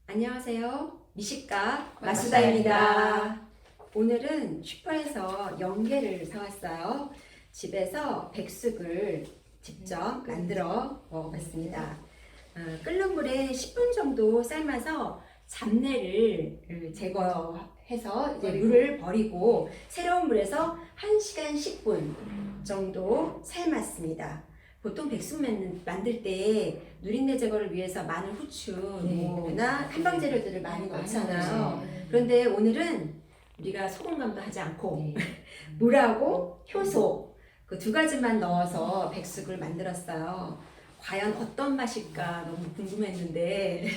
안녕하세요. 미식가 마수다입니다. 마수다입니다. 오늘은 슈퍼에서 연계를 사왔어요. 집에서 백숙을 직접 만들어 먹어봤습니다. 끓는 물에 10분 정도 삶아서 잡내를 제거해서 이제 물을 버리고 새로운 물에서 1시간 10분 정도 삶았습니다. 보통 백숙 만들 때 누린내 제거를 위해서 마늘, 후추나 한방 재료들을 많이 넣잖아요. 그런데 오늘은 우리가 소금간도 하지 않고 물하고 효소 그 두 가지만 넣어서 백숙을 만들었어요. 과연 어떤 맛일까 너무 궁금했는데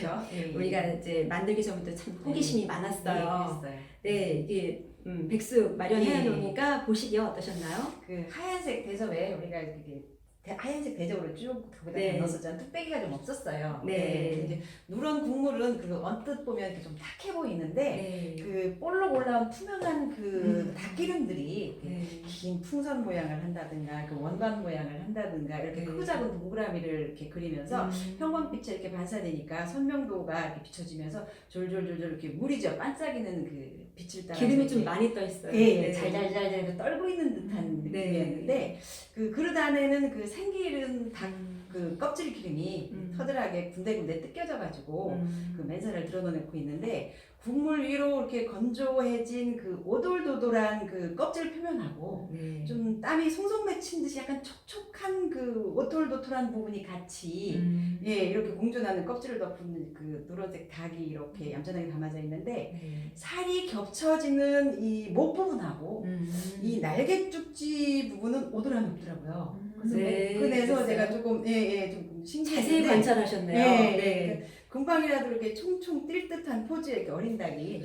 우리가 이제 만들기 전부터 참 호기심이 많았어요. 네, 이게 백숙 마련해 놓으니까 보시기에 어떠셨나요? 그 하얀색 대접에 우리가 이렇게 하얀색 대접으로 쭉 거기다 넣었었잖아요. 뚝배기가 좀 없었어요. 이제 누런 국물은 그 언뜻 보면 이렇게 좀 탁해 보이는데 그 볼록 올라온 투명한 그 닭기름들이 긴 풍선 모양을 한다든가 그 원반 모양을 한다든가 이렇게 크고 작은 동그라미를 이렇게 그리면서 형광빛에 이렇게 반사되니까 선명도가 이렇게 비춰지면서 졸졸졸졸 이렇게 물이죠. 반짝이는 그 빛을 따라 기름이 좀 많이 떠 있어요. 잘잘잘 떨고 있는 듯한 느낌이었는데 그 그릇 안에는 그 생기른 닭 그 껍질 기름이 터들하게 군데군데 뜯겨져가지고 그 맨살을 드러내고 있는데 국물 위로 이렇게 건조해진 그 오돌도돌한 그 껍질 표면하고 좀 땀이 송송 맺힌 듯이 약간 촉촉한 그 오돌도돌한 부분이 같이 이렇게 공존하는 껍질을 덮은 그 노란색 닭이 이렇게 얌전하게 담아져 있는데 살이 겹쳐지는 이 목 부분하고 이 날개 쭉지 부분은 오돌함이 없더라고요. 그래서 제가 조금 좀 자세히 신기했는데 관찰하셨네요. 금방이라도 이렇게 총총 뛸 듯한 포즈의 이렇게 어린 닭이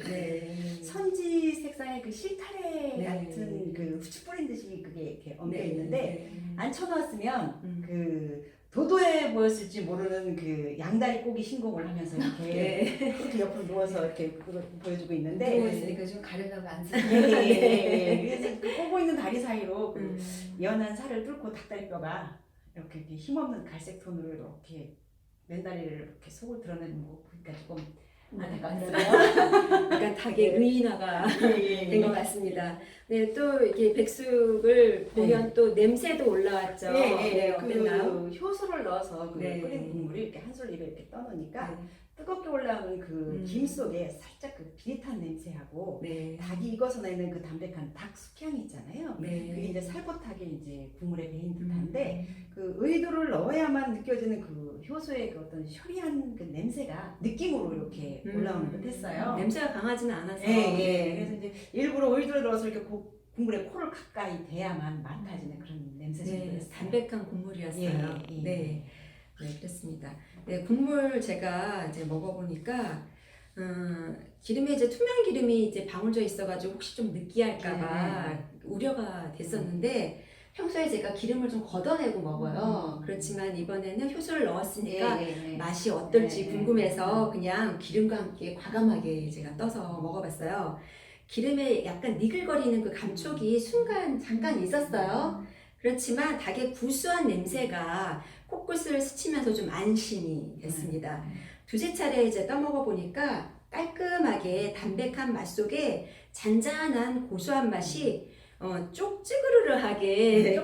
선지 색상의 그 실타래 같은 그 후추 뿌린 듯이 그게 이렇게 엉겨 있는데 앉혀놨으면 그 도도해 보였을지 모르는 그 양다리 꼬기 신공을 하면서 이렇게 그렇게 옆으로 누워서 이렇게 보여주고 있는데 누워있으니까 좀 가려다가 안 서. 그래서 그 꼬고 있는 다리 사이로 그 연한 살을 뚫고 닭다리뼈가 이렇게 힘없는 갈색 톤으로 이렇게 맨다리를 이렇게 속을 드러내는 거 보니까 조금 안타까웠어요. 약간 닭의 의인화가 된 것 같습니다. 네, 또 이렇게 백숙을 보면 또 냄새도 올라왔죠. 어땠나요? 그 효소를 넣어서 그 끓인 국물이 이렇게 한술 입에 이렇게 떠놓으니까 뜨겁게 올라오는 그 김 속에 살짝 그 비릿한 냄새하고 닭이 익어서 내는 그 담백한 닭 숙향이 있잖아요. 그게 이제 살포하게 이제 국물에 배인 듯한데 그 의도를 넣어야만 느껴지는 그 효소의 그 어떤 쇼리한 그 냄새가 느낌으로 이렇게 올라오는 듯했어요. 냄새가 강하지는 않아서. 그래서 이제 일부러 의도를 넣어서 이렇게 국물에 코를 가까이 대야만 맡아지는 그런 냄새 정도였어요. 담백한 국물이었어요. 네, 그렇습니다. 국물 제가 이제 먹어보니까 기름에 이제 투명 기름이 이제 방울져 있어가지고 혹시 좀 느끼할까봐 우려가 됐었는데 평소에 제가 기름을 좀 걷어내고 먹어요. 그렇지만 이번에는 효소를 넣었으니까 맛이 어떨지 궁금해서 그냥 기름과 함께 과감하게 제가 떠서 먹어봤어요. 기름에 약간 니글거리는 그 감촉이 순간 잠깐 있었어요. 그렇지만 닭의 구수한 냄새가 코끝을 스치면서 좀 안심이 됐습니다. 두세 차례 이제 떠먹어 보니까 깔끔하게 담백한 맛 속에 잔잔한 고소한 맛이 쪽지그르르하게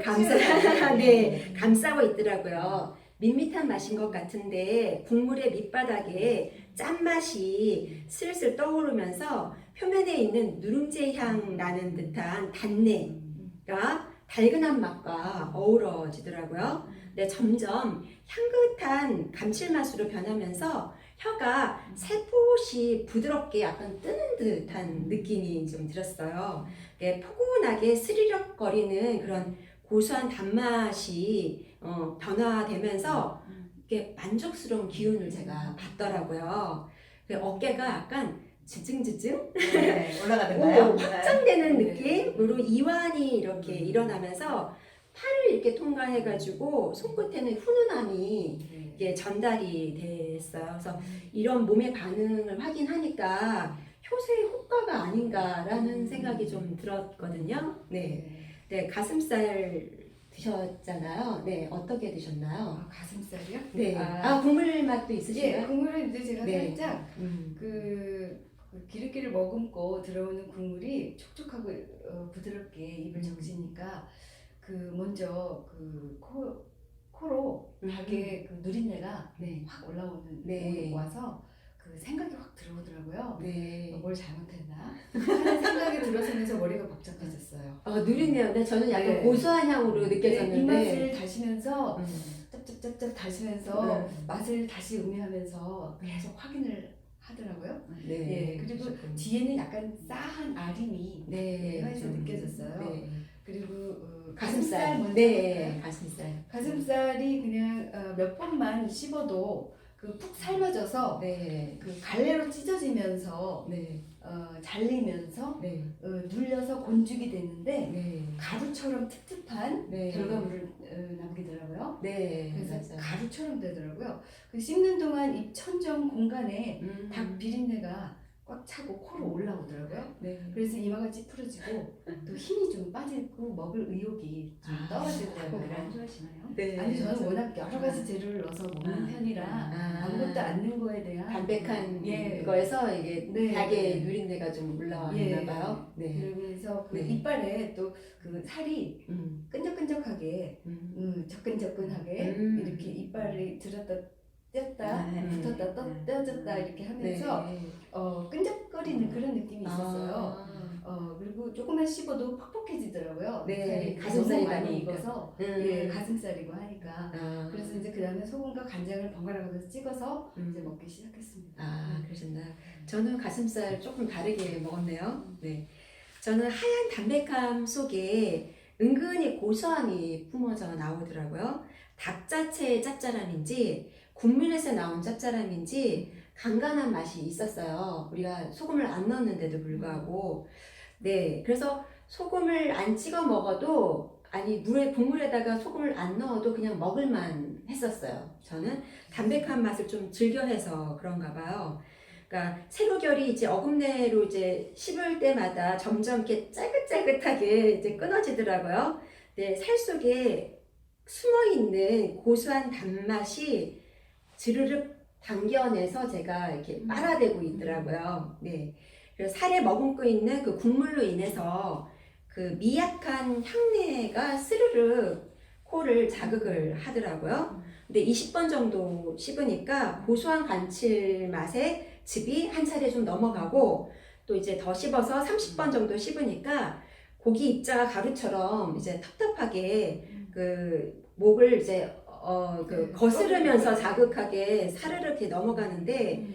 감싸고 있더라고요. 밋밋한 맛인 것 같은데 국물의 밑바닥에 짠맛이 슬슬 떠오르면서 표면에 있는 누룽지 향 나는 듯한 단내가 달근한 맛과 어우러지더라고요. 근데 점점 향긋한 감칠맛으로 변하면서 혀가 살포시 부드럽게 약간 뜨는 듯한 느낌이 좀 들었어요. 포근하게 스리럭거리는 그런 고소한 단맛이 변화되면서 이렇게 만족스러운 기운을 제가 받더라고요. 어깨가 약간 지증지증 올라가던가요? 확장되는 느낌으로 이완이 이렇게 일어나면서 팔을 이렇게 통과해가지고 손끝에는 훈훈함이 이게 전달이 됐어요. 그래서 이런 몸의 반응을 확인하니까 효소의 효과가 아닌가라는 생각이 좀 들었거든요. 가슴살 드셨잖아요. 네, 어떻게 드셨나요? 가슴살이요? 네. 아, 국물 맛도 예, 있으신가요? 국물은 이제 제가 네. 살짝 음. 그 기름기를 머금고 들어오는 국물이 촉촉하고 부드럽게 입을 적시니까 그 먼저 그 코로 닭의 그 누린내가 네. 확 올라오는 네. 와서 그 생각이 확 들어오더라고요. 네. 뭘 잘못했나 하는 생각이 들어서면서 머리가 복잡해졌어요. 누린내요. 근데 저는 약간 네. 고소한 향으로 네, 느껴졌는데. 입맛을 다시면서 음. 짭짭짭짭 다시면서 네. 맛을 다시 음미하면서 계속 확인을 하더라고요. 네. 예, 그리고 그러셨군요. 뒤에는 약간 싸한 아림이 네. 혀에서 느껴졌어요. 네. 그리고 가슴살. 먼저 네. 볼까요? 가슴살. 가슴살이 그냥 몇 번만 씹어도 그 푹 삶아져서 네. 그 갈래로 찢어지면서 네. 잘리면서 네. 눌려서 곤죽이 되는데 네. 가루처럼 텁텁한 네. 결과물을 남기더라고요. 네. 그래서 맞아요. 가루처럼 되더라고요. 그 씹는 동안 입 천정 공간에 닭 비린내가 꽉 차고 코로 올라오더라고요. 네. 그래서 이마가 찌푸러지고 또 힘이 좀 빠지고 먹을 의욕이 좀 아, 떨어지더라고요. 고기를 안 좋아하시나요? 네. 아니 저는 워낙 여러 가지 재료를 넣어서 먹는 편이라 아무것도 안 넣은 거에 대한 담백한 예. 거에서 이게 네. 닭의 누린내가 좀 올라왔나 예. 봐요. 네. 그러면서 그 네. 이빨에 또 그 살이 음. 끈적끈적하게 접근접근하게 이렇게 이빨이 들었다 뗐다 붙었다 떼어졌다 이렇게 하면서 네. 끈적거리는 그런 느낌이 있었어요. 그리고 조금만 씹어도 퍽퍽해지더라고요. 네, 살이 가슴살이 너무 많이 나니까. 익어서 예, 가슴살이고 하니까. 그래서 이제 그 다음에 소금과 간장을 번갈아 가면서 찍어서 이제 먹기 시작했습니다. 그러셨나요? 저는 가슴살 조금 다르게 먹었네요. 네. 저는 하얀 담백함 속에 은근히 고소함이 뿜어져 나오더라고요. 닭 자체의 짭짤함인지 국물에서 나온 짭짤함인지 간간한 맛이 있었어요. 우리가 소금을 안 넣었는데도 불구하고. 네. 그래서 소금을 안 찍어 먹어도 아니 국물에다가 소금을 안 넣어도 그냥 먹을만 했었어요. 저는 담백한 맛을 좀 즐겨해서 그런가 봐요. 그러니까 새로결이 이제 어금니로 이제 씹을 때마다 점점 이렇게 짜긋짜긋하게 이제 끊어지더라고요. 네, 살 속에 숨어 있는 고소한 단맛이 주르륵 당겨내서 제가 이렇게 빨아대고 있더라고요. 네. 그래서 살에 머금고 있는 그 국물로 인해서 그 미약한 향내가 스르륵 코를 자극을 하더라고요. 근데 20번 정도 씹으니까 고소한 감칠맛에 즙이 한 차례 좀 넘어가고 또 이제 더 씹어서 30번 정도 씹으니까 고기 입자가 가루처럼 이제 텁텁하게 그 목을 이제 그 거스르면서 자극하게 사르르 이렇게 넘어가는데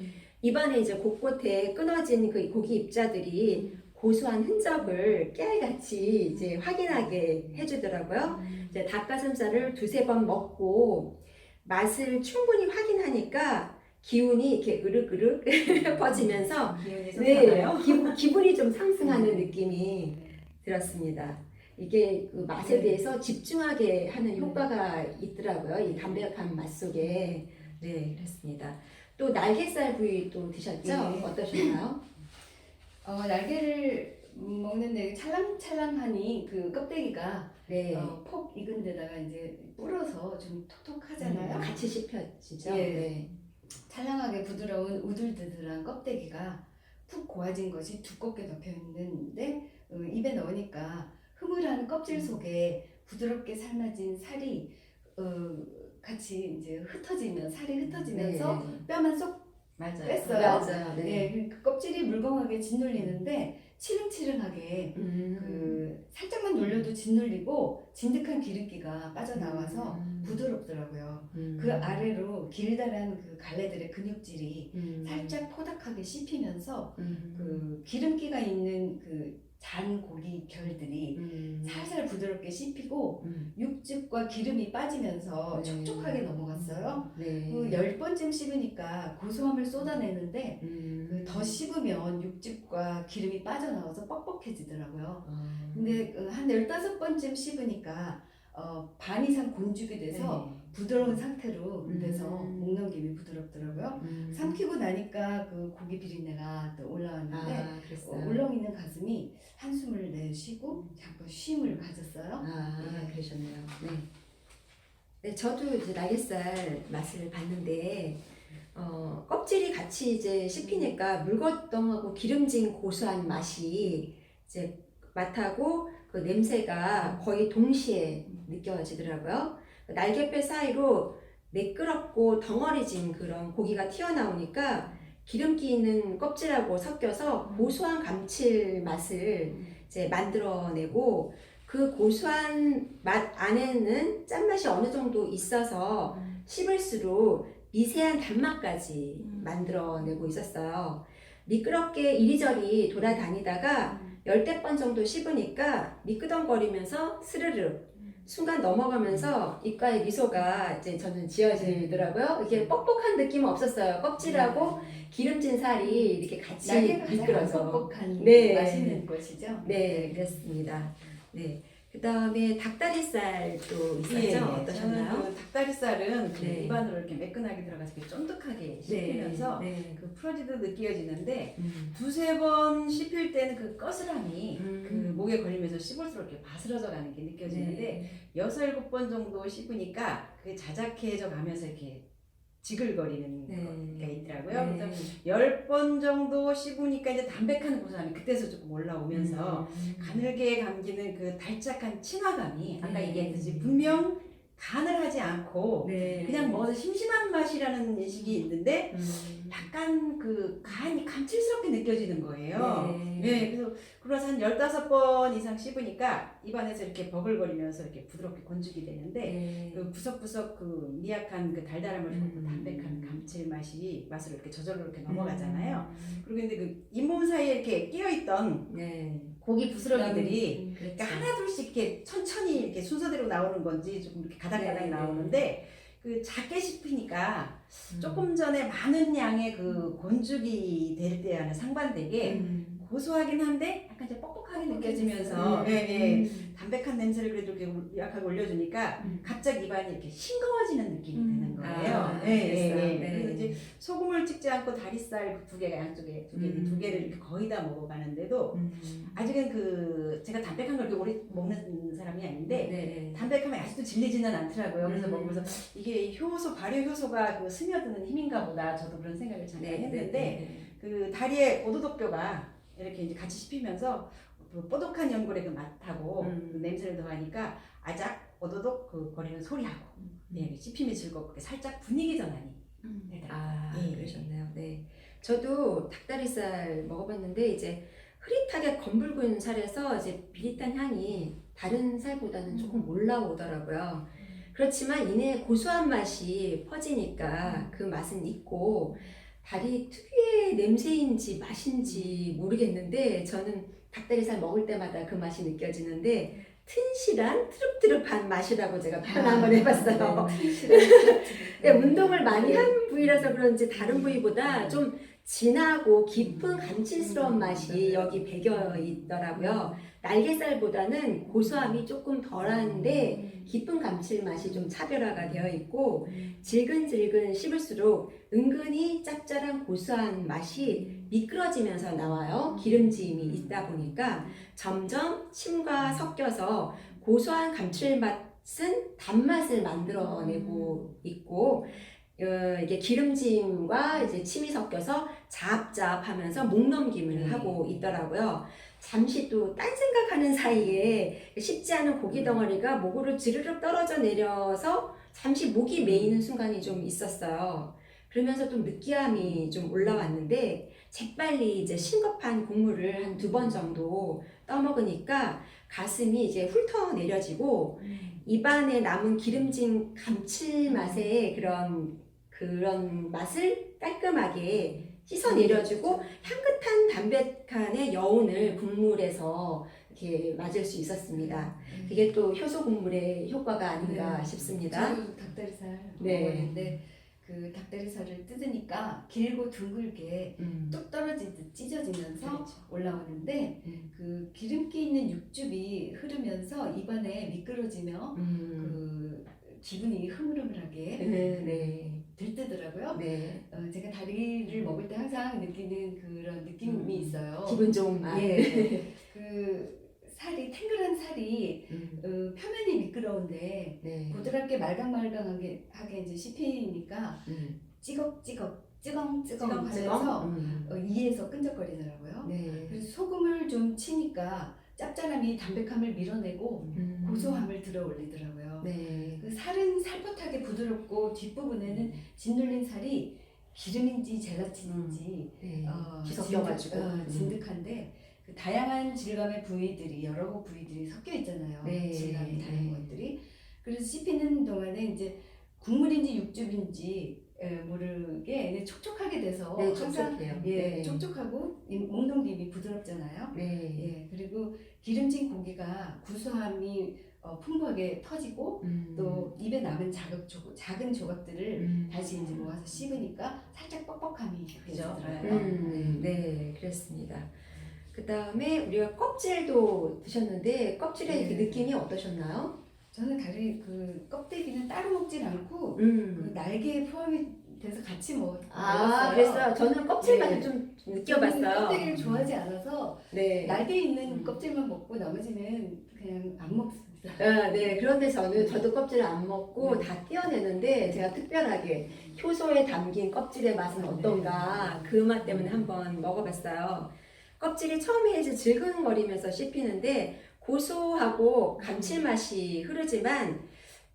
입안에 이제 곳곳에 끊어진 그 고기 입자들이 고소한 흔적을 깨알같이 이제 확인하게 해주더라고요. 이제 닭가슴살을 두세 번 먹고 맛을 충분히 확인하니까 기운이 이렇게 으르르 퍼지면서 네, 기분이 좀 상승하는 느낌이 들었습니다. 이게 그 맛에 대해서 집중하게 하는 효과가 있더라고요. 이 담백한 맛 속에. 네, 그렇습니다. 또 날개살 부위 또 드셨죠? 네. 어떠셨나요? 날개를 먹는데 찰랑찰랑하니 그 껍데기가 네. 폭 익은 데다가 이제 불어서 좀 톡톡하잖아요. 같이 씹혀지죠? 예. 네. 찰랑하게 부드러운 우들드들한 껍데기가 푹 고아진 것이 두껍게 덮여 있는데 입에 넣으니까 흐물한 껍질 속에 부드럽게 삶아진 살이 같이 이제 살이 흩어지면서 뼈만 쏙 맞아요. 뺐어요. 맞아요. 네. 네, 그 껍질이 물컹하게 짓눌리는데 치릉치릉하게 그 살짝만 눌려도 짓눌리고 진득한 기름기가 빠져나와서 부드럽더라고요. 그 아래로 길다란 그 갈래들의 근육질이 살짝 포닥하게 씹히면서 그 기름기가 있는 그 잔 고기 결들이 살살 부드럽게 씹히고 육즙과 기름이 빠지면서 네. 촉촉하게 넘어갔어요. 네. 그 10번쯤 씹으니까 고소함을 쏟아내는데 그 더 씹으면 육즙과 기름이 빠져나와서 뻑뻑해지더라고요. 근데 한 15번쯤 씹으니까 반 이상 곤죽이 돼서 부드러운 상태로 돼서 목 넘김이 부드럽더라고요. 삼키고 나니까 그 고기 비린내가 또 올라왔는데 울렁이는 가슴이 한숨을 내쉬고 잠깐 쉼을 가졌어요. 그러셨네요. 네. 네, 저도 이제 날개살 맛을 봤는데 껍질이 같이 이제 씹히니까 물거덩하고 기름진 고소한 맛이 이제 맛하고 그 냄새가 거의 동시에 느껴지더라고요. 날개뼈 사이로 매끄럽고 덩어리진 그런 고기가 튀어나오니까 기름기 있는 껍질하고 섞여서 고소한 감칠맛을 이제 만들어내고 그 고소한 맛 안에는 짠맛이 어느 정도 있어서 씹을수록 미세한 단맛까지 만들어내고 있었어요. 미끄럽게 이리저리 돌아다니다가 열댓 번 정도 씹으니까 미끄덩거리면서 스르륵 순간 넘어가면서 입가에 미소가 이제 저는 지어지더라고요. 이게 뻑뻑한 느낌은 없었어요. 껍질하고 기름진 살이 이렇게 같이 날개가 미끄러져. 뻑뻑한 네. 맛있는 것이죠. 네, 그렇습니다. 네. 그 다음에 닭다리살도 있었죠? 어떠셨나요? 저는 그 닭다리살은 그 네. 입안으로 이렇게 매끈하게 들어가서 이렇게 쫀득하게 씹히면서 네. 그 풀어지도 느껴지는데 두세 번 씹힐 때는 그 거스람이 그 목에 걸리면서 씹을수록 이렇게 바스러져 가는 게 느껴지는데 여섯 일곱 번 정도 씹으니까 그게 자작해져 가면서 이렇게 지글거리는 게 있더라고요. 그래서 10번 정도 씹으니까 이제 담백한 고소함이 그때서 조금 올라오면서 가늘게 감기는 그 달짝한 친화감이 아까 얘기했듯이 분명 간을 하지 않고 그냥 먹어서 심심한 맛이라는 인식이 있는데 약간 그 간이 감칠스럽게 느껴지는 거예요. 네, 그래서 한 15번 이상 씹으니까 입안에서 이렇게 버글거리면서 이렇게 부드럽게 건죽이 되는데 그 구석구석 그 미약한 그 달달함을 담고 담백한 감칠맛이 맛으로 이렇게 저절로 이렇게 넘어가잖아요. 그리고 근데 그 잇몸 사이에 이렇게 끼어있던 고기 부스러기들이 그러니까 하나 둘씩 이렇게 천천히 이렇게 순서대로 나오는 건지 조금 이렇게 가닥가닥 나오는데 그 작게 씹히니까 조금 전에 많은 양의 그 곤죽이 될 때와는 상반되게 고소하긴 한데 약간 이제 뻑뻑하게 느껴지면서 담백한 냄새를 그래도 이렇게 약하게 올려주니까 갑자기 입안이 이렇게 싱거워지는 느낌이 드는 거예요. 그래서 이제 소금을 찍지 않고 다리살 두 개가 양쪽에 두 개를 이렇게 거의 다 먹어가는데도 아직은 그 제가 담백한 걸 이렇게 오래 먹는 사람이 아닌데 담백함이 아직도 질리지는 않더라고요. 그래서 먹으면서 이게 효소 발효 효소가 그 스며드는 힘인가 보다 저도 그런 생각을 잠깐 했는데 그 다리에 오도독뼈가 이렇게 이제 같이 씹히면서 그 뽀독한 연골의 그 맛하고 그 냄새를 더하니까 아작 오도독 그 거리는 소리하고 씹힘이 즐겁고 살짝 분위기 전환이 그러셨네요. 네, 저도 닭다리살 먹어봤는데 이제 흐릿하게 검붉은 살에서 이제 비릿한 향이 다른 살보다는 조금 올라오더라고요. 그렇지만 이내 고소한 맛이 퍼지니까 그 맛은 있고 다리 특유의 냄새인지 맛인지 모르겠는데 저는 닭다리살 먹을 때마다 그 맛이 느껴지는데 튼실한 트릅트릅한 맛이라고 제가 표현 한번 해봤어요. 운동을 많이 한 부위라서 그런지 다른 부위보다 좀 진하고 깊은 감칠스러운 맛이 여기 배겨 있더라고요. 날개살보다는 고소함이 조금 덜한데 깊은 감칠맛이 좀 차별화가 되어 있고 질근질근 씹을수록 은근히 짭짤한 고소한 맛이 미끄러지면서 나와요. 기름짐이 있다 보니까 점점 침과 섞여서 고소한 감칠맛은 단맛을 만들어내고 있고 이게 기름짐과 이제 침이 섞여서 잡잡하면서 목 넘김을 하고 있더라고요. 잠시 또 딴 생각하는 사이에 쉽지 않은 고기 덩어리가 목으로 지르륵 떨어져 내려서 잠시 목이 메이는 순간이 좀 있었어요. 그러면서 좀 느끼함이 좀 올라왔는데 재빨리 이제 싱겁한 국물을 한 2번 정도 떠먹으니까 가슴이 이제 훑어 내려지고 입안에 남은 기름진 감칠맛의 그런 맛을 깔끔하게 씻어내려주고 향긋한 담백한의 여운을 국물에서 이렇게 맞을 수 있었습니다. 그게 또 효소 국물의 효과가 아닌가 싶습니다. 저도 닭다리살 먹었는데 그 닭다리살을 뜯으니까 길고 둥글게 뚝 떨어지듯 찢어지면서 그렇죠. 올라오는데 그 기름기 있는 육즙이 흐르면서 입안에 미끄러지며 그 기분이 흐물흐물하게 네. 들뜨더라고요. 네. 제가 다리를 먹을 때 항상 느끼는 그런 느낌이 있어요. 기분 좋은 맛. 예. 그 살이 탱글한 살이 음. 표면이 미끄러운데 네. 부드럽게 말강말강하게 이제 씹히니까 찌걱찌걱 하면서 이에서 끈적거리더라고요. 네. 그래서 소금을 좀 치니까 짭짤함이 담백함을 밀어내고 고소함을 들어 올리더라고요. 네. 그 살은 살포하게 부드럽고 뒷부분에는 짓눌린 살이 기름인지 젤라틴인지 네. 어, 뒤섞여가지고. 진득한데 그 다양한 질감의 부위들이 여러 부위들이 섞여 있잖아요. 네. 질감이 다른 것들이. 그래서 씹히는 동안에 이제 국물인지 육즙인지 모르게 촉촉하게 돼서 네, 항상 촉촉해요. 예, 네. 촉촉하고 먹는 입이 부드럽잖아요. 네. 예, 그리고 기름진 고기가 구수함이 풍부하게 터지고 또 입에 남은 작은 조각들을 다시 이제 모아서 씹으니까 살짝 뻑뻑함이 그죠? 느껴지더라고요. 네, 그렇습니다. 그 다음에 우리가 껍질도 드셨는데 껍질의 그 네. 느낌이 어떠셨나요? 저는 다리 그 껍데기는 따로 먹진 않고 그 날개에 포함이 돼서 같이 먹었어요. 그래서 저는 껍질만 네. 좀 저는 느껴봤어요. 껍데기를 좋아하지 않아서 네. 날개 있는 껍질만 먹고 나머지는 그냥 안 먹습니다. 네. 그런데 저도 껍질을 안 먹고 다 떼어내는데 제가 특별하게 효소에 담긴 껍질의 맛은 어떤가 그 맛 때문에 한번 먹어봤어요. 껍질이 처음에 이제 질근거리면서 씹히는데 고소하고 감칠맛이 흐르지만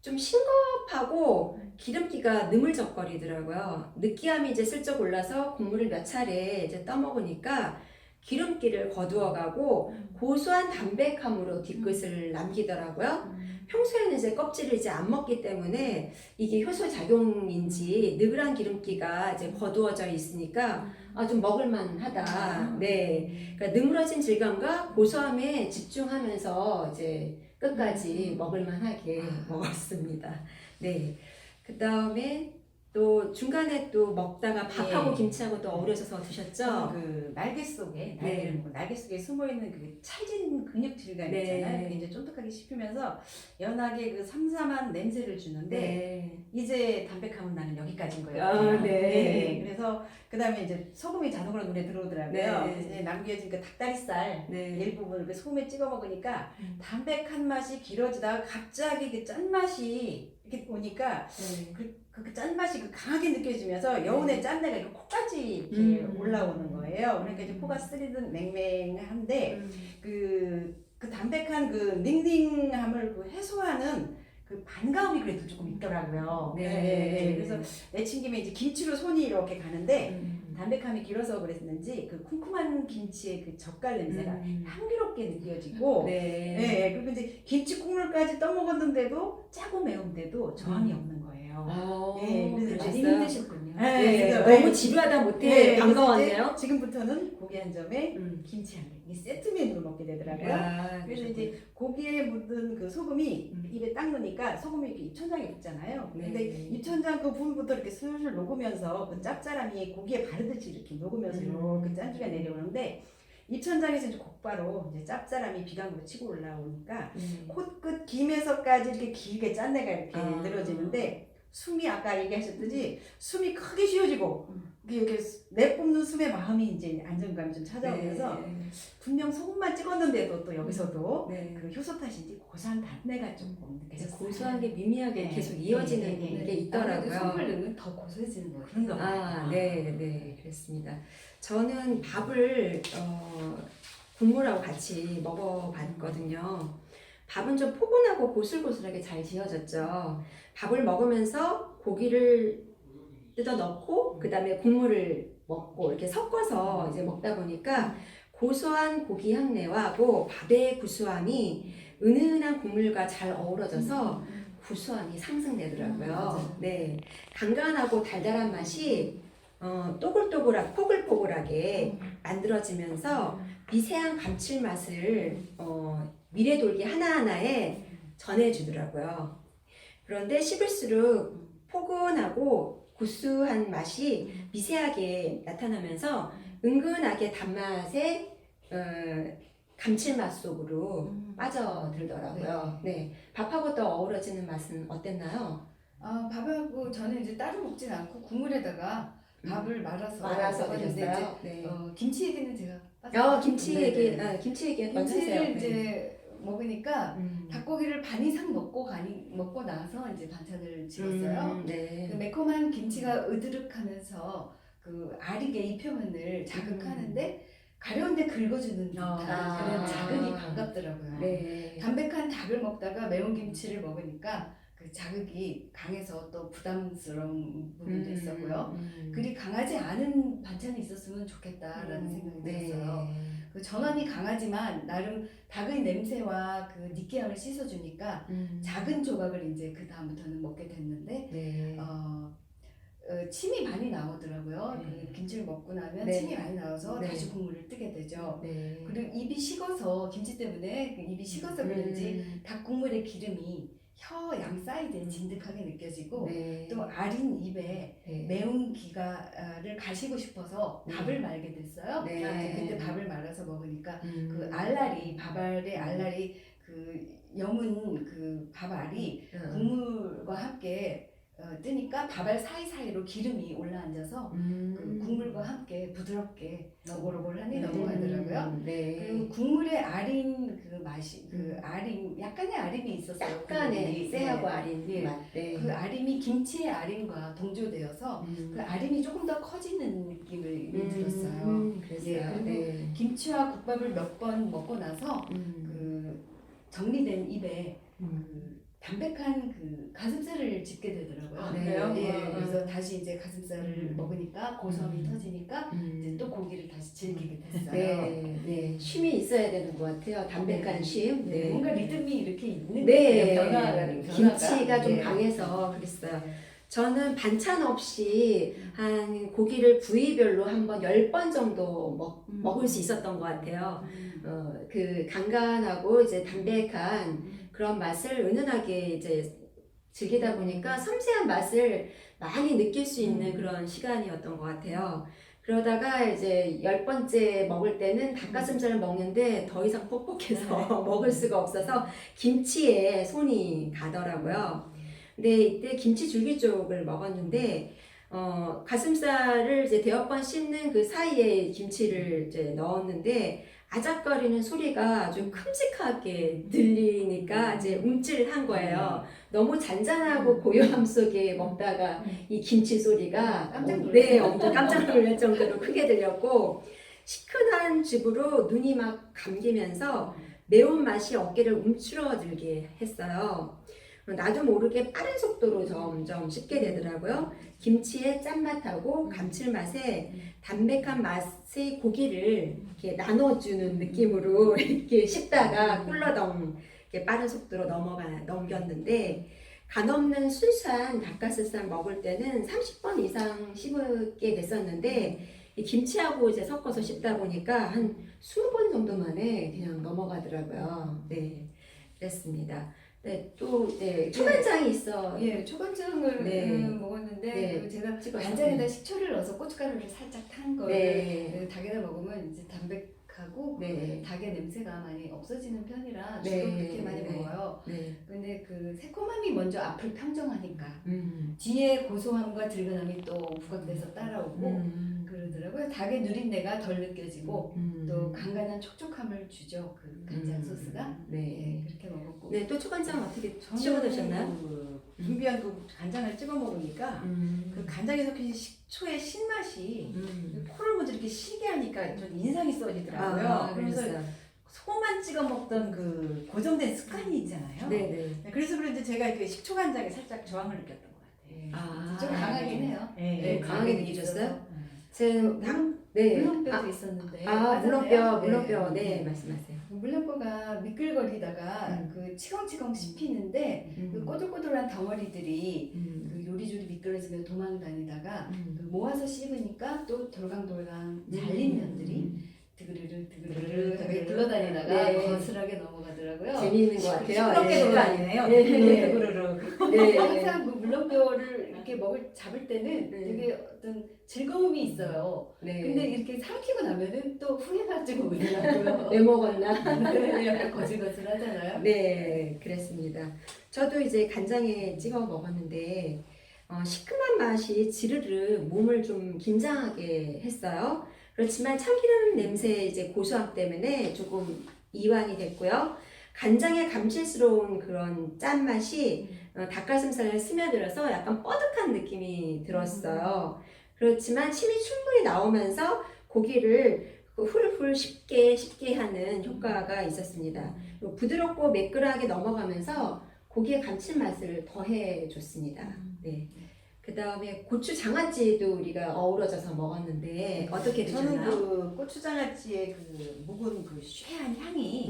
좀 싱겁하고 기름기가 느물적거리더라고요. 느끼함이 이제 슬쩍 올라서 국물을 몇 차례 이제 떠먹으니까 기름기를 거두어가고 고소한 담백함으로 뒤끝을 남기더라고요. 평소에는 이제 껍질을 이제 안 먹기 때문에 이게 효소 작용인지 느글한 기름기가 이제 거두어져 있으니까 좀 먹을만하다. 네, 그러니까 느물어진 질감과 고소함에 집중하면서 이제 끝까지 먹을만하게 먹었습니다. 네, 그 다음에 또 중간에 또 먹다가 밥하고 예. 김치하고 또 어우러져서 드셨죠? 그 날개 속에 네. 날개 속에 숨어 있는 그 찰진 근육 질감 네. 있잖아요. 그게 이제 쫀득하게 씹히면서 연하게 그 삼삼한 냄새를 주는데 네. 이제 담백함은 나는 여기까지인 거예요. 아, 네. 그래서 그다음에 이제 소금이 자동으로 눈에 들어오더라고요. 네. 그래서 이제 남겨진 그 닭다리살 네. 일부분을 그 소금에 찍어 먹으니까 담백한 맛이 길어지다가 갑자기 그 짠맛이 이렇게 오니까 그 짠맛이 그 강하게 느껴지면서 여운의 짠내가 이렇게 코까지 이렇게 올라오는 거예요. 그러니까 이제 코가 쓰리듯 맹맹한데 그 담백한 그 닝닝함을 그 해소하는 그 반가움이 그래도 조금 있더라고요. 네. 그래서 내친김에 이제 김치로 손이 이렇게 가는데 담백함이 길어서 그랬는지 그 쿰쿰한 김치의 그 젓갈 냄새가 향기롭게 느껴지고 네. 그리고 이제 김치 국물까지 떠먹었는데도 짜고 매운데도 저항이 없는 거예요. 그래서 많이 그랬어요. 힘드셨군요. 그래서 너무 지루하다 못해 반가웠네요. 그래서 이제 지금부터는 고기 한 점에 김치 한 개, 이 세트 메뉴로 먹게 되더라고요. 그래서 이제 고기에 묻은 그 소금이 입에 딱 넣으니까 소금이 이렇게 입천장에 붙잖아요. 근데 입천장 그 부분부터 이렇게 슬슬 녹으면서 그 짭짤함이 고기에 바르듯이 이렇게 녹으면서 이렇게 짠기가 내려오는데 입천장에서 이제 곧바로 이제 짭짤함이 비강으로 치고 올라오니까 코끝 김에서까지 이렇게 길게 짠내가 이렇게 늘어지는데 숨이 아까 얘기하셨듯이 숨이 크게 쉬어지고 이렇게 내뿜는 숨의 마음이 이제 안정감이 좀 찾아오면서 분명 소금만 찍었는데도 또 여기서도 그 효소 탓인지 고소한 단내가 조금 느껴졌어요. 고소한 게 미미하게 계속 이어지는 게 있더라고요. 소금을 넣으면 더 고소해지는 거예요. 그런가 봐요. 네, 그렇습니다. 저는 밥을 국물하고 같이 먹어봤거든요. 밥은 좀 포근하고 고슬고슬하게 잘 지어졌죠. 밥을 먹으면서 고기를 뜯어 넣고 그 다음에 국물을 먹고 이렇게 섞어서 이제 먹다 보니까 고소한 고기 향내와 밥의 구수함이 은은한 국물과 잘 어우러져서 구수함이 상승되더라고요. 네, 간간하고 달달한 맛이 포글포글하게 만들어지면서 미세한 감칠맛을 미래돌기 하나하나에 전해주더라고요. 그런데 씹을수록 포근하고 고소한 맛이 미세하게 나타나면서 은근하게 단맛에 감칠맛 속으로 빠져들더라고요. 네, 밥하고 또 어우러지는 맛은 어땠나요? 밥하고 저는 이제 따로 먹진 않고 국물에다가 밥을 말아서 먹었는데 드셨어요? 네. 이제 김치 얘기는 제가 김치 네네. 얘기, 김치 얘기 먼저 하세요. 김치를 이제 먹으니까 닭고기를 반 이상 먹고 나서 이제 반찬을 집었어요. 네. 그 매콤한 김치가 으드륵하면서 그 알이게 이 표면을 자극하는데 가려운데 긁어주는 듯한 그런 자극이 반갑더라고요. 네. 담백한 닭을 먹다가 매운 김치를 먹으니까 그 자극이 강해서 또 부담스러운 부분도 있었고요. 그리 강하지 않은 반찬이 있었으면 좋겠다라는 생각이 들었어요. 그 전원이 강하지만 나름 닭의 냄새와 그 느끼함을 씻어주니까 작은 조각을 이제 그 다음부터는 먹게 됐는데 네. 침이 많이 나오더라고요. 네. 그 김치를 먹고 나면 네. 침이 많이 나와서 네. 다시 국물을 뜨게 되죠. 네. 그리고 입이 식어서 김치 때문에 그 입이 식어서 그런지 닭 국물의 기름이 혀 양 사이드에 진득하게 느껴지고 네. 또 아린 입에 네. 매운 기가를 가시고 싶어서 밥을 말게 됐어요. 네. 이제 그때 밥을 말아서 먹으니까 그 밥알의 음. 알알이 그 여문 그 밥알이 국물과 함께 뜨니까 밥알 사이사이로 기름이 올라앉아서 그 국물과 함께 부드럽게 오글오글하니 넘어가더라고요. 네. 그리고 국물의 아린 그 맛이 그 아린 약간의 아림이 있었어요. 약간의 국물이. 쎄하고 네. 아린 네. 맛. 네. 그 아림이 김치의 아림과 동조되어서 그 아림이 조금 더 커지는 느낌을 들었어요. 그랬어요. 예, 그리고 네. 김치와 국밥을 몇 번 먹고 나서 그 정리된 입에 음. 담백한 그 가슴살을 집게 되더라고요. 아, 네. 그래요? 예, 그래서 다시 이제 가슴살을 먹으니까 고소함이 음. 터지니까 이제 또 고기를 다시 즐기게 됐어요. 네, 네, 쉼이 있어야 되는 것 같아요. 담백한 네. 쉼. 네, 뭔가 리듬이 이렇게 있는 네, 것 같아요. 김치가 좀 네. 강해서 그랬어요. 저는 반찬 없이 한 고기를 부위별로 한번 10번 정도 먹을 수 있었던 것 같아요. 그 간간하고 이제 담백한 그런 맛을 은은하게 이제 즐기다 보니까 섬세한 맛을 많이 느낄 수 있는 그런 시간이었던 것 같아요. 그러다가 이제 10번째 먹을 때는 닭가슴살을 먹는데 더 이상 뻑뻑해서 먹을 수가 없어서 김치에 손이 가더라고요. 근데 이때 김치 줄기쪽을 먹었는데 가슴살을 이제 대여번 씹는 그 사이에 김치를 이제 넣었는데 아작거리는 소리가 아주 큼직하게 들리니까 이제 움찔한 거예요. 너무 잔잔하고 고요함 속에 먹다가 이 김치 소리가 깜짝 놀랐어요. 네, 엄청 깜짝 놀랄 정도로 크게 들렸고 시큰한 즙으로 눈이 막 감기면서 매운맛이 어깨를 움츠러들게 했어요. 나도 모르게 빠른 속도로 점점 씹게 되더라고요. 김치의 짠맛하고 감칠맛에 담백한 맛의 고기를 이렇게 나눠주는 느낌으로 이렇게 씹다가 꿀러덩 이렇게 빠른 속도로 넘겼는데 간없는 순수한 닭가슴살 먹을 때는 30번 이상 씹게 됐었는데 이 김치하고 이제 섞어서 씹다 보니까 한 20번 정도 만에 그냥 넘어가더라고요. 네, 그랬습니다. 네, 또 네, 초간장이 있어. 예, 초간장을 네. 먹었는데 네. 그 제가 찍어서. 간장에다 식초를 넣어서 고춧가루를 살짝 탄 거를 네. 닭에다 먹으면 이제 담백하고 네. 닭의 냄새가 많이 없어지는 편이라 네. 주로 그렇게 많이 네. 먹어요. 네. 근데 그 새콤함이 먼저 앞을 평정하니까 음. 뒤에 고소함과 들근함이 또 부각돼서 따라오고 그러더라고요. 닭의 누린내가 덜 느껴지고 또 간간한 촉촉함을 주죠. 그 간장 소스가. 네. 예, 그렇게 먹었고. 네, 또 초간장 어떻게 저는 찍어 드셨나요? 그 준비한 그 간장을 찍어 먹으니까 그 간장에 섞인 식초의 신맛이 코를 먼저 이렇게 시게 하니까 좀 인상이 써지더라고요. 그래서 소만 찍어 먹던 그 고정된 습관이 있잖아요. 네네. 네, 그래서 그런지 제가 그 식초 간장에 살짝 저항을 느꼈던 것 같아요. 아, 좀 강하긴 해요. 네, 네, 강하게 있어서. 느끼셨어요? 제 네. 물렁뼈도 있었는데. 물렁뼈, 맞았나요? 네, 말씀하세요. 물렁뼈가 미끌거리다가 그 치컹치컹 씹히는데 그 꼬들꼬들한 덩어리들이 그 요리조리 미끄러지며 도망다니다가 그 모아서 씹으니까 또 돌강돌강 잘린 면들이 드그르르 하게 굴러다니다가 네. 거슬하게 넘어가더라고요. 재미있는 것 같아요. 시끄럽게 네. 돌아다니네요. 네. 그르르. 네. 항상 그 물렁뼈를 이렇게 잡을 때는 네. 되게 어떤 즐거움이 있어요. 네. 근데 이렇게 삼키고 나면은 또 후회가지고 오더라고요. 왜 먹었나? 네, 약간 거질거질하잖아요. 네, 그랬습니다. 저도 이제 간장에 찍어 먹었는데 시큼한 맛이 지르르 몸을 좀 긴장하게 했어요. 그렇지만 참기름 냄새 이제 고소함 때문에 조금 이완이 됐고요. 간장의 감칠스러운 그런 짠맛이 닭가슴살에 스며들어서 약간 뻐득한 느낌이 들었어요. 그렇지만 침이 충분히 나오면서 고기를 훌훌 쉽게 하는 효과가 있었습니다. 부드럽고 매끈하게 넘어가면서 고기의 감칠맛을 더해줬습니다. 네. 그 다음에 고추 장아찌도 우리가 어우러져서 먹었는데 어떻게 저는 드셨나요? 그 고추장아찌의 그 묵은 그 쉐한 향이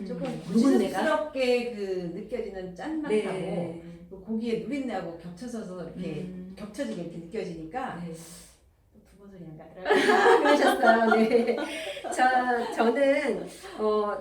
조금 누군데가? 고추스럽게 그 느껴지는 짠맛하고 네. 그 고기의 누린내하고 겹쳐져서 이렇게 겹쳐지게 이렇게 느껴지니까 네. 두 번 소리 안 가더라고요. 그러셨어요. 네. 저는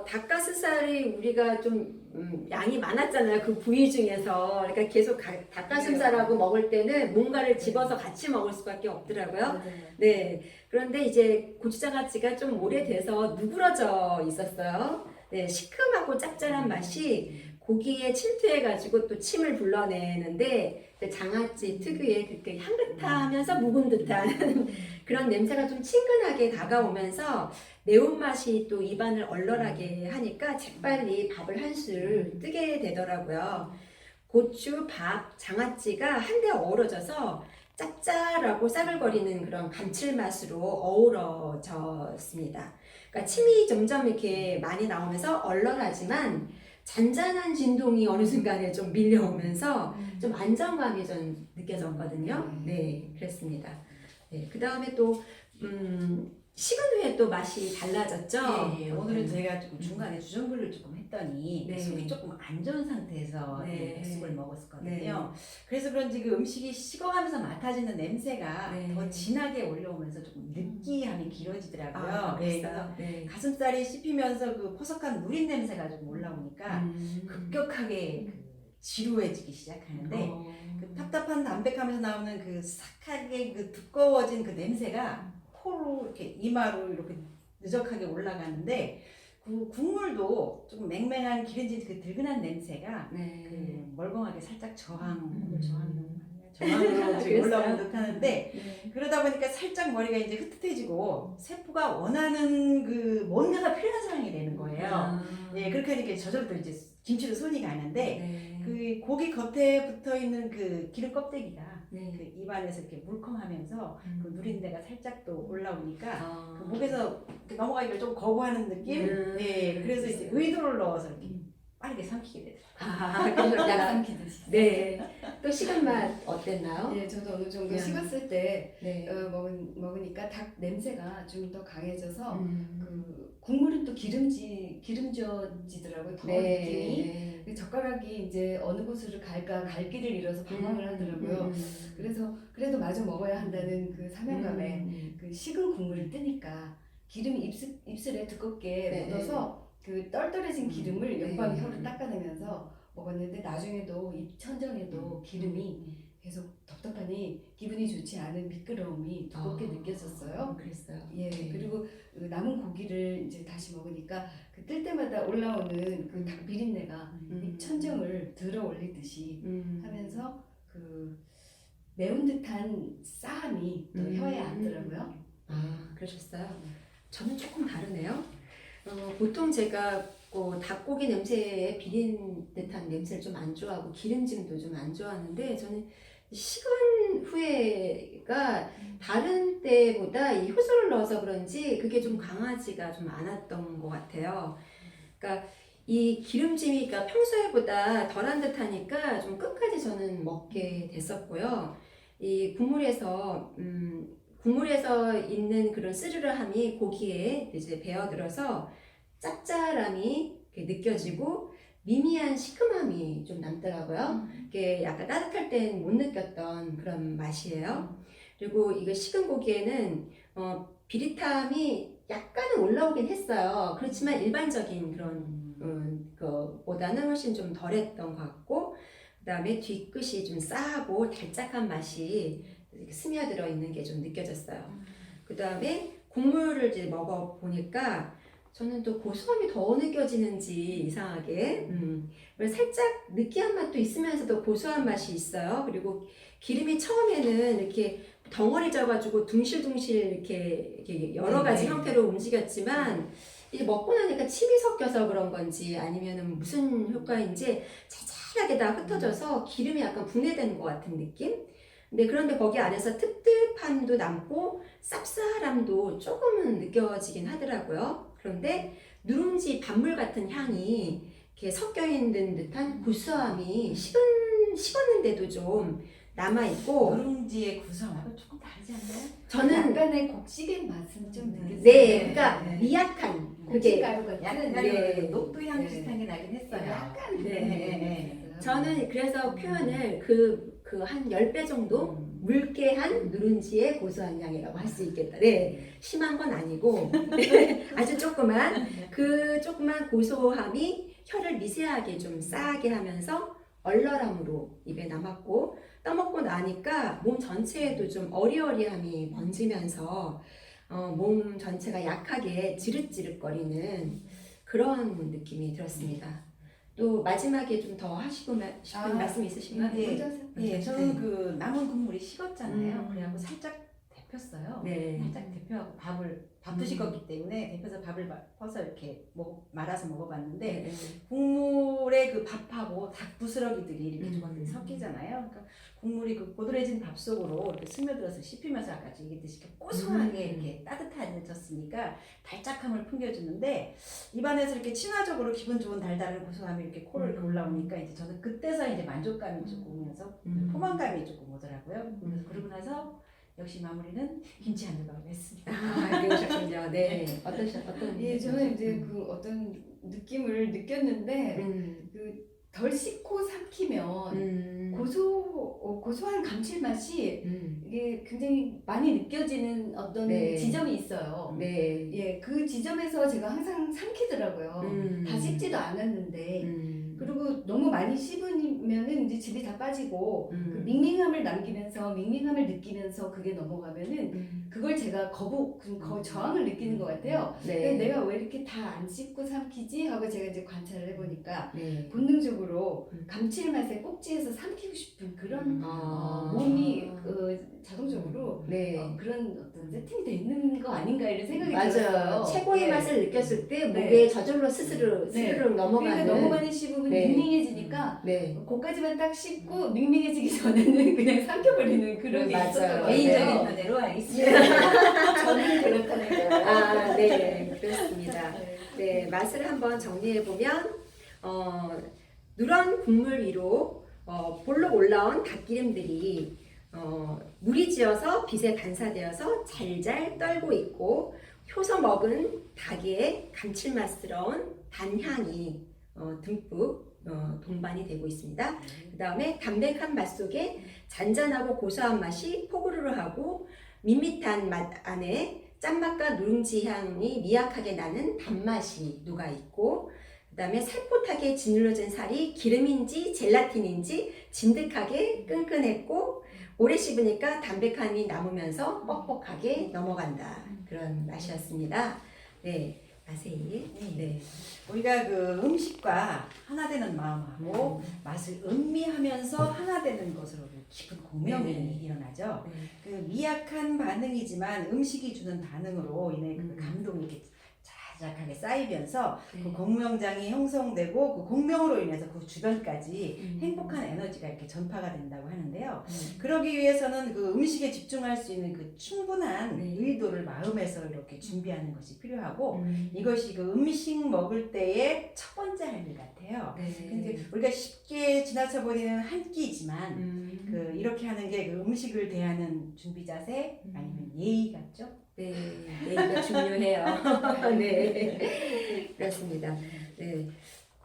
닭가슴살이 우리가 좀 양이 많았잖아요. 그 부위 중에서. 그러니까 계속 닭가슴살하고 먹을 때는 뭔가를 집어서 같이 먹을 수밖에 없더라고요. 맞아요. 네. 그런데 이제 고추장아찌가 좀 오래돼서 누그러져 있었어요. 네. 시큼하고 짭짤한 맛이 고기에 침투해가지고 또 침을 불러내는데 장아찌 특유의 그렇게 향긋하면서 묵은 듯한 그런 냄새가 좀 친근하게 다가오면서 매운맛이 또 입안을 얼얼하게 하니까 재빨리 밥을 한 술 뜨게 되더라고요. 고추, 밥, 장아찌가 한데 어우러져서 짭짤하고 싸글거리는 그런 감칠맛으로 어우러졌습니다. 그러니까 침이 점점 이렇게 많이 나오면서 얼얼하지만 잔잔한 진동이 어느 순간에 좀 밀려오면서 좀 안정감이 좀 느껴졌거든요. 네, 그랬습니다. 네, 그 다음에 또 식은 후에 또 맛이 달라졌죠. 예, 오늘은 제가 조금 중간에 주전부리를 조금 했더니 네. 속이 조금 안 좋은 상태에서 네. 백숙을 먹었었거든요. 그래서 그런지 그 음식이 식어가면서 맡아지는 냄새가 네. 더 진하게 올라오면서 조금 느끼함이 길어지더라고요. 아, 네, 그랬어요? 네. 가슴살이 씹히면서 그 포석한 누린 냄새가 좀 올라오니까 급격하게 그 지루해지기 시작하는데 그 답답한 담백하면서 나오는 그 싹하게 그 두꺼워진 그 냄새가 코로 이렇게 이마로 이렇게 느적하게 올라가는데 그 국물도 조금 맹맹한 기름진 그 들근한 냄새가 네. 그 멀쩡하게 살짝 저항으로 그랬어요? 지금 올라오는 듯 하는데 네. 그러다 보니까 살짝 머리가 이제 흐트해지고 세포가 원하는 그 뭔가가 필요한 상황이 되는 거예요. 예, 그렇게 하니까 저절로 또 이제 김치로 손이 가는데 네. 그 고기 겉에 붙어 있는 그 기름 껍데기가 네. 그 입안에서 이렇게 물컹하면서 그 누린내가 살짝 또 올라오니까 아. 그 목에서 이렇게 넘어가기를 좀 거부하는 느낌? 네, 그래서 이제 의도를 넣어서 이렇게 빠르게 삼키게 되더라고요. 아, 그래서 약 약간 삼키듯이. 네. 또 식은 맛 어땠나요? 네, 저도 어느 정도 그냥- 식었을 때 네. 먹으니까 닭 냄새가 좀 더 강해져서 음. 그 국물은 또 기름져지더라고요. 더 느낌이. 그 젓가락이 이제 어느 곳으로 갈까 갈 길을 잃어서 방황을 하더라고요. 그래서 그래도 마저 먹어야 한다는 그 사명감에 그 식은 국물을 뜨니까 기름이 입술에 두껍게 네. 묻어서 그 떨떨해진 기름을 옆방 네. 혀로 닦아내면서 먹었는데 나중에도 입 천정에도 기름이 계속 텁텁하니 기분이 좋지 않은 미끄러움이 두껍게 느껴졌어요. 그랬어요. 예, 그리고 그 남은 고기를 이제 다시 먹으니까 그 뜰 때마다 올라오는 그 닭 비린내가 입 천정을 들어 올리듯이 하면서 그 매운 듯한 싸함이 또 혀에 앉더라고요. 아, 그러셨어요? 저는 조금 다르네요. 보통 제가 닭고기 냄새에 비린 듯한 냄새를 좀 안 좋아하고 기름짐도 좀 안 좋아하는데 저는 식은 후에가 다른 때보다 이 효소를 넣어서 그런지 그게 좀 강하지가 좀 않았던 것 같아요. 그러니까 이 기름짐이 그러니까 평소에보다 덜한 듯하니까 좀 끝까지 저는 먹게 됐었고요. 이 국물에서 있는 그런 스르르함이 고기에 이제 배어들어서 짭짤함이 이렇게 느껴지고 미미한 시큼함이 좀 남더라고요. 이게 약간 따뜻할 땐 못 느꼈던 그런 맛이에요. 그리고 이거 식은 고기에는 비릿함이 약간은 올라오긴 했어요. 그렇지만 일반적인 그런 것보다는 훨씬 좀 덜했던 것 같고 그다음에 뒤끝이 좀 싸하고 달짝한 맛이 이렇게 스며들어 있는 게 좀 느껴졌어요. 그다음에 국물을 이제 먹어 보니까 저는 또 고소함이 더 느껴지는지 이상하게 그래서 살짝 느끼한 맛도 있으면서도 고소한 맛이 있어요. 그리고 기름이 처음에는 이렇게 덩어리 져가지고 둥실둥실 이렇게 여러 가지 형태로 움직였지만 이제 먹고 나니까 침이 섞여서 그런 건지 아니면은 무슨 효과인지 자잘하게 다 흩어져서 기름이 약간 분해되는 것 같은 느낌? 근데 그런데 거기 안에서 텁텁함도 남고 쌉쌀함도 조금은 느껴지긴 하더라고요. 그런데 누룽지 밥물 같은 향이 이렇게 섞여 있는 듯한 고소함이 식었는데도 좀 남아있고 누룽지의 구성하고 조금 다르지 않나요? 저는 약간의 곡식의 맛은 좀 느껴져요. 네, 그러니까 미약한 그게 고춧가루 같은 약간 네. 녹두향 네. 비슷한 게 나긴 했어요. 약간 네. 네. 저는 그래서 표현을 그 한 10배 정도 묽게 한 누룽지의 고소한 향이라고 할 수 있겠다. 네, 심한 건 아니고 아주 조그만 그 조그만 고소함이 혀를 미세하게 좀 싸게 하면서 얼얼함으로 입에 남았고 떠먹고 나니까 몸 전체에도 좀 어리어리함이 번지면서 몸 전체가 약하게 지릿지릿거리는 그런 느낌이 들었습니다. 또 마지막에 좀 더 하시고 싶은 말씀 있으신가요? 네. 예, 저는 그 남은 국물이 식었잖아요. 그래갖고 살짝 데폈어요. 네. 살짝 데펴하고 밥 드실 거기 때문에 데펴서 밥을 퍼서 이렇게 말아서 먹어봤는데 네. 국물에 그 밥하고 닭 부스러기들이 이렇게 조금 섞이잖아요. 그러니까 국물이 그 고드레진 밥 속으로 이렇게 스며들어서 씹히면서 아까 얘기했듯이 이렇게 고소하게 이렇게 따뜻해졌으니까 달짝함을 풍겨주는데 입안에서 이렇게 친화적으로 기분 좋은 달달한 고소함이 이렇게 코를 이렇게 올라오니까 이제 저는 그때서 이제 만족감이 조금 오면서 포만감이 조금 오더라고요. 그래서 그러고 나서 역시 마무리는 김치 한 조각을 했습니다. 그러셨군요. 네. 어떤? 예, 저는 이제 그 어떤 느낌을 느꼈는데 그 덜 씻고 삼키면 고소한 감칠맛이 이게 굉장히 많이 느껴지는 어떤 네. 지점이 있어요. 네. 예, 그 지점에서 제가 항상 삼키더라고요. 다 씻지도 않았는데. 그리고 너무 많이 씹으면은 이제 즙이 다 빠지고 그 밍밍함을 남기면서 밍밍함을 느끼면서 그게 넘어가면은 그걸 제가 저항을 느끼는 것 같아요. 네. 내가 왜 이렇게 다 안 씹고 삼키지 하고 제가 이제 관찰을 해보니까 네. 본능적으로 감칠맛에 꼭지에서 삼키고 싶은 그런 몸이 자동적으로 네. 그런 어떤 세팅이 돼 있는 거 아닌가 이런 생각이 맞아요. 들었어요. 최고의 네. 맛을 느꼈을 때 네. 목에 저절로 스스로 넘어가는. 그러니까 너무 많이 씹으면 네. 밍밍해지니까 네. 거기까지만 딱 씹고 밍밍해지기 전에는 그냥 삼켜버리는 그런 게 맞아요. 있었던 것 개인적인 같아요. 편대로 알겠습니다. 저는 그렇다는 거예요. 네. 그렇습니다. 네. 맛을 한번 정리해보면 누런 국물 위로 볼록 올라온 갓기름들이 물이 지어서 빛에 반사되어서 잘잘 떨고 있고 효소 먹은 닭의 감칠맛스러운 단향이 듬뿍 동반이 되고 있습니다. 그 다음에 담백한 맛 속에 잔잔하고 고소한 맛이 포구르르 하고 밋밋한 맛 안에 짠맛과 누룽지 향이 미약하게 나는 단맛이 녹아있고 그 다음에 살포하게 짓눌러진 살이 기름인지 젤라틴인지 진득하게 끈끈했고 오래 씹으니까 담백함이 남으면서 뻑뻑하게 넘어간다. 그런 맛이었습니다. 네, 자세히. 네. 우리가 그 음식과 하나 되는 마음하고 맛을 음미하면서 하나 되는 것으로 깊은 공명이 네. 일어나죠. 네. 그 미약한 반응이지만 음식이 주는 반응으로 인해 그 감동이 이렇게 자작하게 쌓이면서 그 공명장이 형성되고 그 공명으로 인해서 그 주변까지 행복한 에너지가 이렇게 전파가 된다고 하는데요. 그러기 위해서는 그 음식에 집중할 수 있는 그 충분한 의도를 마음에서 이렇게 준비하는 것이 필요하고 이것이 그 음식 먹을 때의 첫 번째 할 일 같아요. 근데 우리가 쉽게 지나쳐 버리는 한 끼지만 그 이렇게 하는 게 그 음식을 대하는 준비 자세 아니면 예의 같죠? 네, 예의가 중요해요. 네, 그렇습니다. 네,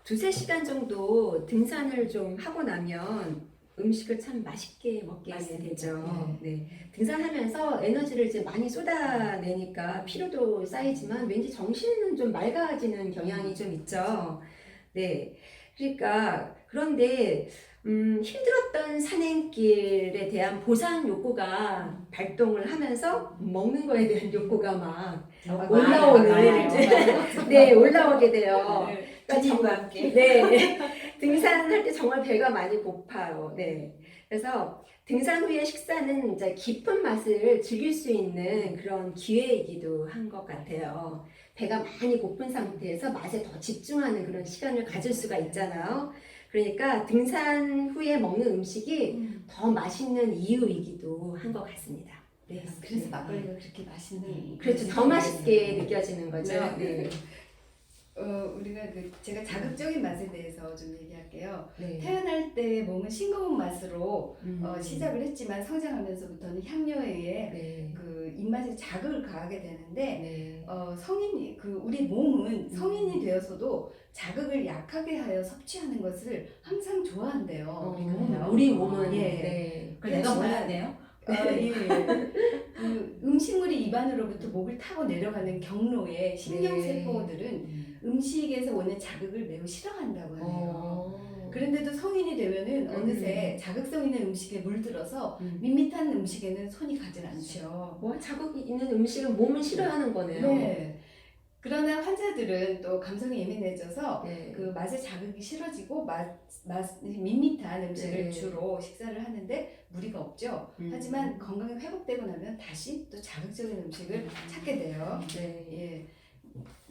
2-3시간 정도 등산을 좀 하고 나면 음식을 참 맛있게 먹게 되죠. 네, 등산하면서 에너지를 이제 많이 쏟아내니까 피로도 쌓이지만 왠지 정신은 좀 맑아지는 경향이 좀 있죠. 네, 그러니까 그런데 힘들었던 산행길에 대한 보상 욕구가 발동을 하면서 먹는 거에 대한 욕구가 막 올라오는 네, 올라오게 돼요. 주님과 함께. 네, 등산할 때 정말 배가 많이 고파요. 네, 그래서 등산 후에 식사는 이제 깊은 맛을 즐길 수 있는 그런 기회이기도 한 것 같아요. 배가 많이 고픈 상태에서 맛에 더 집중하는 그런 시간을 가질 수가 있잖아요. 그러니까 등산 후에 먹는 음식이 더 맛있는 이유이기도 한 것 같습니다. 네, 그래서 막걸리가 그렇게 맛있는. 그렇죠. 더 맛있게 느껴지는 거죠. 네. 네. 우리가 제가 자극적인 맛에 대해서 좀 얘기할게요. 네. 태어날 때 몸은 싱거운 맛으로 시작을 했지만 성장하면서부터는 향료에 의해 네. 그 입맛에 자극을 가하게 되는데 네. 성인이 우리 몸은 성인이 되어서도 자극을 약하게 하여 섭취하는 것을 항상 좋아한대요. 우리 몸은 예. 네. 그걸 내가 몰랐네요. 예. 그 음식물이 입안으로부터 목을 타고 내려가는 경로의 신경세포들은 음식에서 오는 자극을 매우 싫어한다고 하네요. 그런데도 성인이 되면은 어느새 자극성 있는 음식에 물들어서 밋밋한 음식에는 손이 가질 않죠. 뭐 자극이 있는 음식은 몸은 싫어하는 거네요. 네. 그러나 환자들은 또 감성이 예민해져서 네. 그 맛의 자극이 싫어지고 밋밋한 음식을 네. 주로 식사를 하는데 무리가 없죠. 하지만 건강이 회복되고 나면 다시 또 자극적인 음식을 찾게 돼요. 네. 예.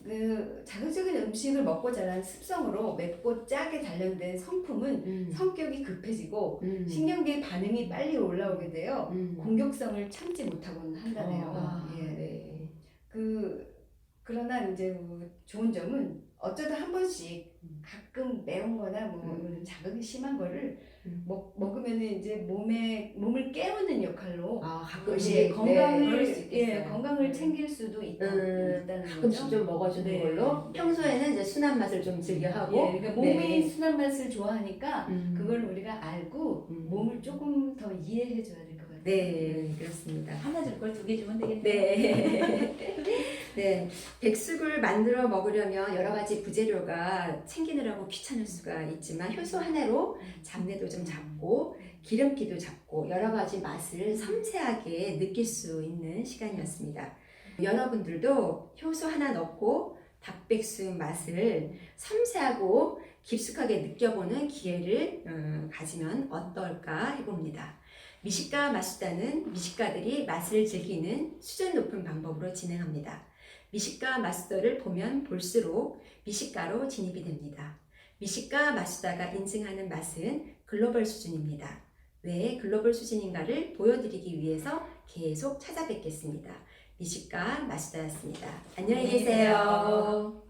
그 자극적인 음식을 먹고 자란 습성으로 맵고 짜게 단련된 성품은 성격이 급해지고 신경계의 반응이 빨리 올라오게 되어 공격성을 참지 못하고는 한다네요. 예. 네. 그러나 이제 좋은 점은 어쩌다 한 번씩 가끔 매운 거나 뭐 자극이 심한 거를 먹으면은 이제 몸을 깨우는 역할로 가끔씩 건강을 챙길 수도 있다는 가끔씩 거죠. 좀 먹어주는 걸로 평소에는 이제 순한 맛을 좀 즐겨하고 그러니까 몸이 순한 맛을 좋아하니까 그걸 우리가 알고 몸을 조금 더 이해해 줘야 될 것 같아요. 네, 그렇습니다. 하나 줄 걸 2개 주면 되겠네요. 네. 네. 백숙을 만들어 먹으려면 여러 가지 부재료가 챙기느라고 귀찮을 수가 있지만 효소 하나로 잡내도 좀 잡고 기름기도 잡고 여러 가지 맛을 섬세하게 느낄 수 있는 시간이었습니다. 여러분들도 효소 하나 넣고 닭백숙 맛을 섬세하고 깊숙하게 느껴보는 기회를 가지면 어떨까 해봅니다. 미식가 맛수다는 미식가들이 맛을 즐기는 수준 높은 방법으로 진행합니다. 미식가 맛수다를 보면 볼수록 미식가로 진입이 됩니다. 미식가 맛수다가 인증하는 맛은 글로벌 수준입니다. 왜 글로벌 수준인가를 보여드리기 위해서 계속 찾아뵙겠습니다. 미식가 맛수다였습니다. 안녕히 계세요.